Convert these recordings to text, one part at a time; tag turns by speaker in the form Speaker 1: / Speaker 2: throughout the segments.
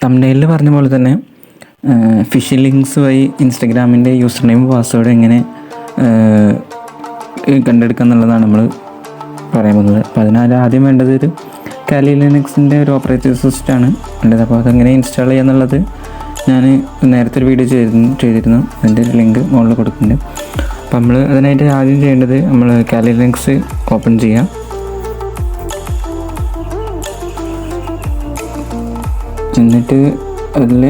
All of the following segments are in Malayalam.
Speaker 1: തംബ്നെയിലിൽ പറഞ്ഞ പോലെ തന്നെ ഫിഷിംഗ് ലിങ്ക്സ് വഴി ഇൻസ്റ്റഗ്രാമിൻ്റെ യൂസർ നെയിം പാസ്വേഡ് എങ്ങനെ കണ്ടെടുക്കുക എന്നുള്ളതാണ് നമ്മൾ പറയാൻ പോകുന്നത്. അപ്പോൾ അതിനാദ്യം ആദ്യം വേണ്ടത് ഒരു കാലി ലിനക്സിൻ്റെ ഒരു ഓപ്പറേറ്റിംഗ് സിസ്റ്റമാണ് വേണ്ടത്. അപ്പോൾ അതെങ്ങനെ ഇൻസ്റ്റാൾ ചെയ്യുക എന്നുള്ളത് ഞാൻ നേരത്തെ ഒരു വീഡിയോ ചെയ്തിരുന്നു. അതിൻ്റെ ഒരു ലിങ്ക് മുകളിൽ കൊടുക്കുന്നുണ്ട്. അപ്പോൾ നമ്മൾ അതിനായിട്ട് ആദ്യം ചെയ്യേണ്ടത് നമ്മൾ കാലി ലിനക്സ് ഓപ്പൺ ചെയ്യാം. എന്നിട്ട് അതിൽ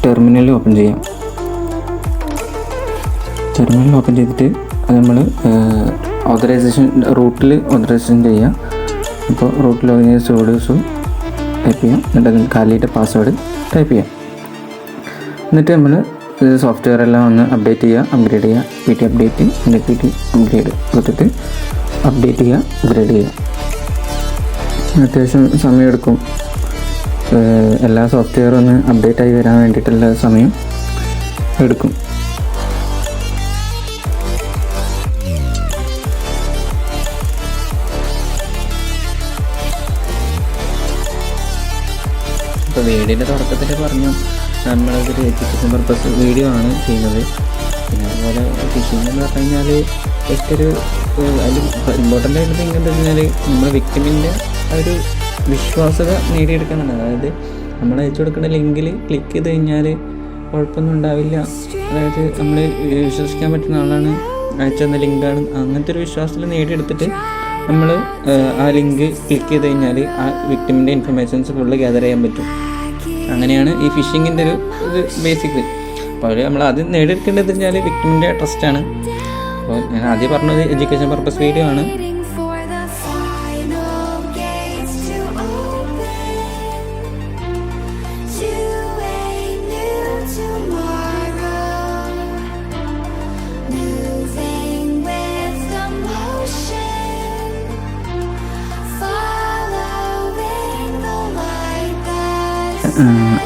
Speaker 1: ടെർമിനൽ ഓപ്പൺ ചെയ്യാം. ടെർമിനൽ ഓപ്പൺ ചെയ്തിട്ട് അത് നമ്മൾ റൂട്ടിൽ ഓതറൈസേഷൻ ചെയ്യാം. അപ്പോൾ റൂട്ടിൽ സുഡോ ടൈപ്പ് ചെയ്യാം. എന്നിട്ട് അതിൽ കാലിയുടെ പാസ്വേഡ് ടൈപ്പ് ചെയ്യാം. എന്നിട്ട് നമ്മൾ ഇത് സോഫ്റ്റ്വെയർ എല്ലാം ഒന്ന് അപ്ഡേറ്റ് ചെയ്യുക, അപ്ഗ്രേഡ് ചെയ്യുക. PT അപ്ഡേറ്റ്, PT അപ്ഗ്രേഡ് കൊടുത്തിട്ട് അപ്ഡേറ്റ് ചെയ്യുക, അപ്ഗ്രേഡ് ചെയ്യുക. അത്യാവശ്യം സമയമെടുക്കും. എല്ലാ സോഫ്റ്റ്വെയറും ഒന്ന് അപ്ഡേറ്റ് ആയി വരാൻ വേണ്ടിയിട്ടുള്ള സമയം എടുക്കും. ഇപ്പോൾ വീഡിയോയുടെ തുടക്കത്തിൽ പറഞ്ഞു നമ്മളതൊരു എഡ്യൂക്കേഷൻ പർപ്പസ് വീഡിയോ ആണ് ചെയ്യുന്നത്. പിന്നെ അതുപോലെ ഫിഷിംഗ് എന്ന് പറഞ്ഞു കഴിഞ്ഞാൽ ഏറ്റൊരു അതിൽ ഇമ്പോർട്ടൻ്റ് ആയിട്ട് തിങ്ക് എന്താ വെച്ചാൽ നമ്മൾ വിക്ടിമിൻ്റെ ഒരു വിശ്വാസ്യത നേടിയെടുക്കാനാണ്. അതായത് നമ്മൾ അയച്ചു കൊടുക്കുന്ന ലിങ്കിൽ ക്ലിക്ക് ചെയ്ത് കഴിഞ്ഞാൽ കുഴപ്പമൊന്നും ഉണ്ടാവില്ല. അതായത് നമ്മൾ വിശ്വസിക്കാൻ പറ്റുന്ന ആളാണ്, അയച്ചു തന്ന ലിങ്കാണ്, അങ്ങനത്തെ ഒരു വിശ്വാസത്തിൽ നേടിയെടുത്തിട്ട് നമ്മൾ ആ ലിങ്ക് ക്ലിക്ക് ചെയ്ത് കഴിഞ്ഞാൽ ആ വിക്ടിമിൻ്റെ ഇൻഫർമേഷൻസ് ഫുള്ള് ഗ്യാദർ ചെയ്യാൻ പറ്റും. അങ്ങനെയാണ് ഈ ഫിഷിങ്ങിൻ്റെ ഒരു ബേസിക്. അപ്പോൾ നമ്മൾ ആദ്യം നേടിയെടുക്കേണ്ടത് വെച്ചാൽ വിക്ടിമിൻ്റെ ട്രസ്റ്റാണ്. അപ്പോൾ ഞാൻ ആദ്യം പറഞ്ഞത് എഡ്യൂക്കേഷൻ പർപ്പസ് വീഡിയോ ആണ്.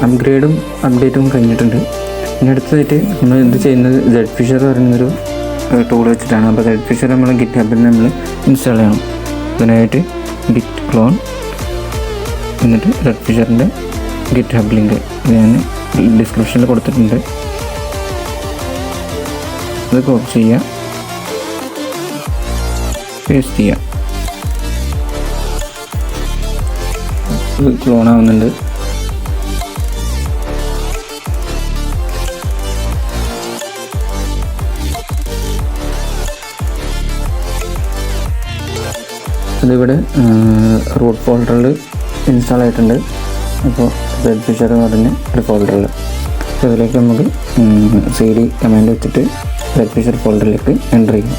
Speaker 1: അപ്ഗ്രേഡും അപ്ഡേറ്റും കഴിഞ്ഞിട്ടുണ്ട്. ഇനി അടുത്തതായിട്ട് നമ്മൾ ഇത് ചെയ്യുന്നത് ZFisher പറയുന്നൊരു ടൂൾ വെച്ചിട്ടാണ്. അപ്പോൾ ZFisher നമ്മൾ ഗിറ്റ് ഹബിൽ നമ്മൾ ഇൻസ്റ്റാൾ ചെയ്യണം. അതിനായിട്ട് git clone എന്നിട്ട് ZFisherൻ്റെ ഗിറ്റ് ഹബ് ലിങ്ക് ഞാൻ ഡിസ്ക്രിപ്ഷനിൽ കൊടുത്തിട്ടുണ്ട്. അത് കോപ്പി ചെയ്യുക, പേസ്റ്റ് ചെയ്യുക. ഇത് ക്ലോൺ ആവുന്നുണ്ട്. അതിവിടെ റൂട്ട് ഫോൾഡറിൽ ഇൻസ്റ്റാൾ ആയിട്ടുണ്ട്. അപ്പോൾ ZFisher എന്ന് പറഞ്ഞ ഒരു ഫോൾഡറിൽ അപ്പോൾ ഇതിലേക്ക് നമുക്ക് CD കമാൻഡ് വെച്ചിട്ട് ZFisher ഫോൾഡറിലേക്ക് എൻ്റർ ചെയ്യും.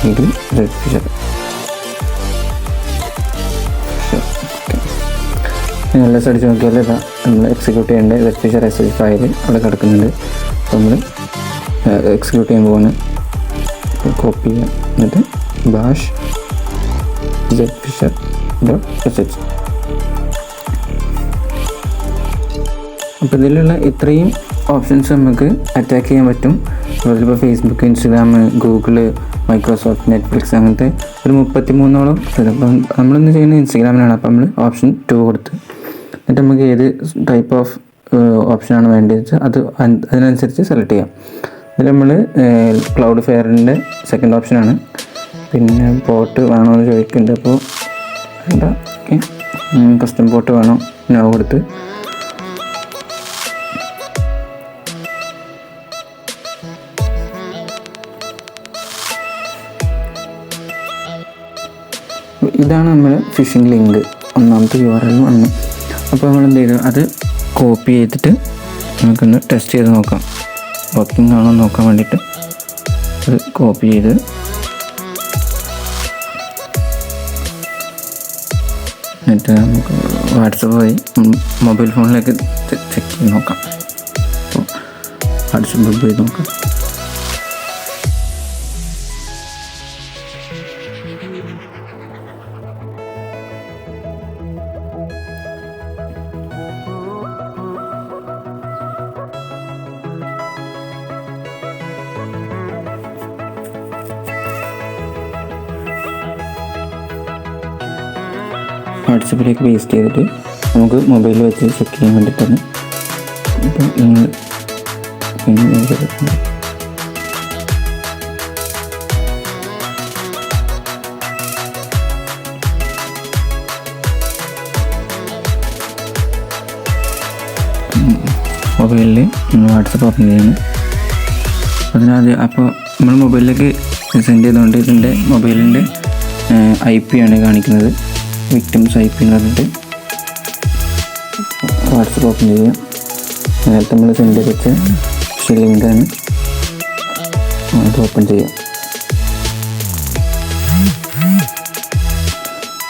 Speaker 1: CD ZFisher. നല്ല അടിച്ച് നോക്കിയാൽ ഇതാ നമ്മൾ എക്സിക്യൂട്ട് ചെയ്യേണ്ട ZFisher SH ഫയൽ അവിടെ കിടക്കുന്നുണ്ട്. അപ്പോൾ നമ്മൾ എക്സിക്യൂട്ട് ചെയ്യാൻ പോകുന്നത് കോപ്പി ചെയ്യുക. എന്നിട്ട് bash ZFisher.sh. അപ്പോൾ ഇതിലുള്ള ഇത്രയും ഓപ്ഷൻസ് നമുക്ക് അറ്റാക്ക് ചെയ്യാൻ പറ്റും. അതിലിപ്പോൾ Facebook, Instagram, Google, Microsoft, Netflix അങ്ങനത്തെ ഒരു 33ഓളം. ചിലപ്പം നമ്മളിന്ന് ചെയ്യുന്ന ഇൻസ്റ്റഗ്രാമിലാണ്. അപ്പോൾ നമ്മൾ ഓപ്ഷൻ 2 കൊടുത്ത് എന്നിട്ട് നമുക്ക് ഏത് ടൈപ്പ് ഓഫ് ഓപ്ഷനാണ് വേണ്ടത് വെച്ചാൽ അത് അതിനനുസരിച്ച് സെലക്ട് ചെയ്യാം. ഇതിൽ നമ്മൾ ക്ലൗഡ് ഫെയറിൻ്റെ സെക്കൻഡ് ഓപ്ഷനാണ്. പിന്നെ പോർട്ട് വേണോ എന്ന് ചോദിക്കുന്നുണ്ട്. അപ്പോൾ വേണ്ട, ഓക്കെ. കസ്റ്റം പോർട്ട് വേണോ, നോ കൊടുത്ത് ഇതാണ് നമ്മൾ ഫിഷിംഗ് ലിങ്ക്, ഒന്നാമത്തെ URL വന്നു. അപ്പോൾ നമ്മൾ എന്ത് ചെയ്തു, അത് കോപ്പി ചെയ്തിട്ട് നമുക്കൊന്ന് ടെസ്റ്റ് ചെയ്ത് നോക്കാം. വർക്കിംഗ് ആണോ നോക്കാൻ വേണ്ടിയിട്ട് അത് കോപ്പി ചെയ്ത് എന്നിട്ട് നമുക്ക് വാട്സപ്പ് വഴി മൊബൈൽ ഫോണിലേക്ക് ചെക്ക് ചെയ്ത് നോക്കാം. അപ്പോൾ വാട്സപ്പ് പോയി നോക്കാം. വാട്സപ്പിലേക്ക് പേസ്റ്റ് ചെയ്തിട്ട് നമുക്ക് മൊബൈലിൽ വെച്ച് ചെക്ക് ചെയ്യാൻ വേണ്ടിയിട്ടാണ്. ഇപ്പം മൊബൈലിൽ നമ്മൾ വാട്സപ്പ് ഓപ്പൺ ചെയ്യുന്നു. അതിനാദ്യം അപ്പോൾ നമ്മൾ മൊബൈലിലേക്ക് സെൻഡ് ചെയ്തുകൊണ്ട് ഇതിൻ്റെ മൊബൈലിൻ്റെ IP ആണ് കാണിക്കുന്നത്. വിക്ടിംസ് IP എന്ന് പറഞ്ഞിട്ട് വാട്സപ്പ് ഓപ്പൺ ചെയ്യുക. നേരത്തെ നമ്മൾ സെൻഡ് ചെയ്ത് വെച്ച ലിങ്കാണ് അത് ഓപ്പൺ ചെയ്യുക.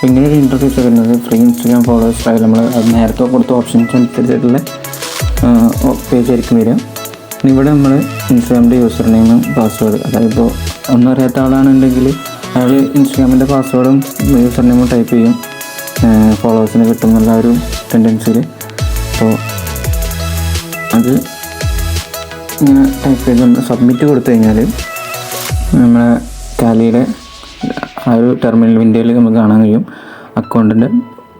Speaker 1: ഇങ്ങനൊരു ഇൻ്റർഫേസ് വരുന്നത് ഫ്രീ ഇൻസ്റ്റാഗ്രാം ഫോളോവേഴ്സ് ഫയൽ. നമ്മൾ അത് നേരത്തെ കൊടുത്ത ഓപ്ഷൻസ് അനുസരിച്ചിട്ടുള്ള പേജ് ആയിരിക്കും വരിക. ഇവിടെ നമ്മൾ ഇൻസ്റ്റാഗ്രാമിൻ്റെ യൂസർ നെയിമും പാസ്വേഡ്, അതായത് ഇപ്പോൾ ഒന്നും അറിയാത്ത ആളാണെന്നുണ്ടെങ്കിൽ അയാൾ ഇൻസ്റ്റാഗ്രാമിൻ്റെ പാസ്വേഡും യൂസർ നെയിമും ടൈപ്പ് ചെയ്യും, ഫോളോവേഴ്സിന് കിട്ടും എന്നുള്ള ഒരു ടെൻഡൻസിയിൽ. അപ്പോൾ അത് ഇങ്ങനെ ടൈപ്പ് ചെയ്ത് സബ്മിറ്റ് കൊടുത്തു കഴിഞ്ഞാൽ നമ്മളെ ടാലിയുടെ ആ ഒരു ടെർമിനൽ വിൻഡോയിൽ നമുക്ക് കാണാൻ കഴിയും അക്കൗണ്ടിൻ്റെ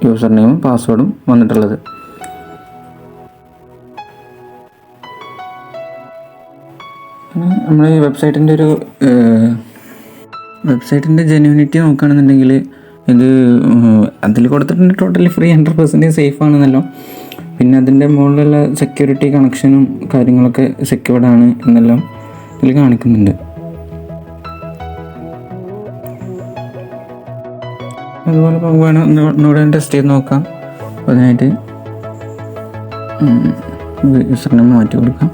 Speaker 1: യൂസർ നെയിമും പാസ്വേഡും വന്നിട്ടുള്ളത്. നമ്മൾ ഈ വെബ്സൈറ്റിൻ്റെ ജെന്യൂനിറ്റി നോക്കുകയാണെന്നുണ്ടെങ്കിൽ ഇത് അതിൽ കൊടുത്തിട്ടുണ്ട് ടോട്ടലി ഫ്രീ 100% സേഫ് ആണെന്നല്ലോ. പിന്നെ അതിൻ്റെ മുകളിലുള്ള സെക്യൂരിറ്റി കണക്ഷനും കാര്യങ്ങളൊക്കെ സെക്യൂർഡാണ് എന്നെല്ലാം ഇതിൽ കാണിക്കുന്നുണ്ട്. അതുപോലെ വേണം ഒന്നുകൂടെ ടെസ്റ്റ് ചെയ്ത് നോക്കാം. അതിനായിട്ട് യൂസർ നെയിം മാറ്റി കൊടുക്കാം.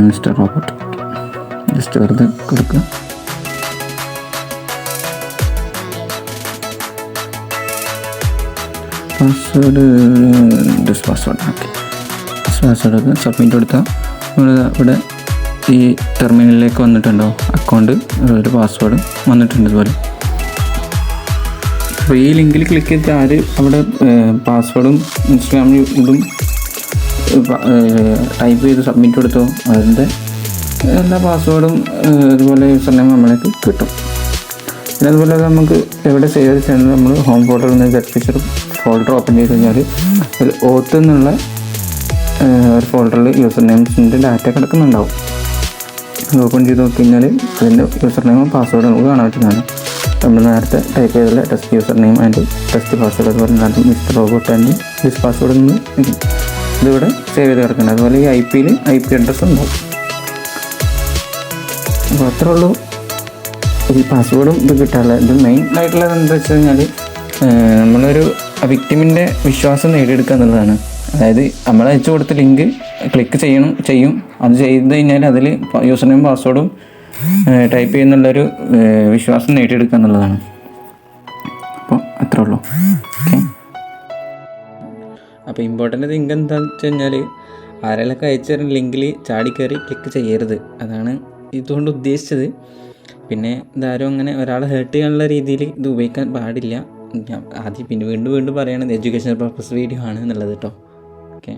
Speaker 1: മിസ്റ്റർ റോബോട്ട് ജസ്റ്റ് വെറുതെ കൊടുക്കുക. പാസ്വേഡ് ഓക്കെ പാസ്വേഡൊക്കെ സബ്മിറ്റ് കൊടുത്താൽ ഇവിടെ ഈ ടെർമിനലിലേക്ക് വന്നിട്ടുണ്ടോ അക്കൗണ്ട് ഒരു പാസ്വേഡും വന്നിട്ടുണ്ട് ഇതുപോലെ. അപ്പോൾ ഈ ലിങ്കിൽ ക്ലിക്ക് ചെയ്തിട്ട് ആര് അവിടെ പാസ്വേഡും ഇൻസ്റ്റാഗ്രാമിൽ ഇതും ടൈപ്പ് ചെയ്ത് സബ്മിറ്റ് കൊടുത്തോ അതിൻ്റെ എല്ലാ പാസ്വേഡും അതുപോലെ യൂസർ നെയിം നമ്മളേക്ക് കിട്ടും. പിന്നെ അതുപോലെ നമുക്ക് എവിടെ സേവ് ചെയ്യുന്നത് നമ്മൾ ഹോം ഫോൾഡറിൽ നിന്ന് ഗെറ്റ് ഫീച്ചർ ഫോൾഡർ ഓപ്പൺ ചെയ്ത് കഴിഞ്ഞാൽ ഒരു ഓത്ത് എന്നുള്ള ഒരു ഫോൾഡറിൽ യൂസർ നെയിംസിൻ്റെ ഡാറ്റ കിടക്കുന്നുണ്ടാവും. അത് ഓപ്പൺ ചെയ്ത് നോക്കി കഴിഞ്ഞാൽ അതിൻ്റെ യൂസർ നെയിമും പാസ്വേഡും നമുക്ക് കാണാൻ പറ്റുന്നതാണ്. നമ്മൾ നേരത്തെ ടൈപ്പ് ചെയ്തുള്ള test user name and test password അത് പറഞ്ഞാൽ mister robot and this password നിന്ന് ഇതിവിടെ സേവ് ചെയ്ത് കിടക്കുന്നത്. അതുപോലെ ഈ IP അഡ്രസ്സ് ഉണ്ടാവും. അപ്പോൾ അത്രേ ഉള്ളൂ ഈ പാസ്വേഡും ഇത് കിട്ടാനുള്ള. ഇത് മെയിൻ ആയിട്ടുള്ളത് എന്താ വെച്ച് കഴിഞ്ഞാൽ നമ്മളൊരു വിക്ടിമിൻ്റെ വിശ്വാസം നേടിയെടുക്കുക എന്നുള്ളതാണ്. അതായത് നമ്മൾ അയച്ചു കൊടുത്ത ലിങ്ക് ക്ലിക്ക് ചെയ്യും. അത് ചെയ്ത് കഴിഞ്ഞാൽ അതിൽ യൂസർ നെയിം പാസ്വേഡും ടൈപ്പ് ചെയ്യുന്നുള്ളൊരു വിശ്വാസം നേടിയെടുക്കുക എന്നുള്ളതാണ്. അപ്പോൾ അത്രേ ഉള്ളൂ. ഓക്കെ. അപ്പോൾ ഇമ്പോർട്ടൻ്റ് തിങ്ക് എന്താണെന്ന് വെച്ച് കഴിഞ്ഞാൽ ആരെങ്കിലൊക്കെ അയച്ചു തരുന്ന ലിങ്കിൽ ചാടി കയറി ക്ലിക്ക് ചെയ്യരുത്. അതാണ് ഇതുകൊണ്ട് ഉദ്ദേശിച്ചത്. പിന്നെ ഇതാരും അങ്ങനെ ഒരാളെ ഹേർട്ട് ചെയ്യാനുള്ള രീതിയിൽ ഇത് ഉപയോഗിക്കാൻ പാടില്ല. ഞാൻ ആദ്യം പിന്നെ വീണ്ടും പറയണത് എഡ്യൂക്കേഷണൽ പർപ്പസ് വീഡിയോ ആണ് എന്നുള്ളത് കേട്ടോ. ഓക്കെ.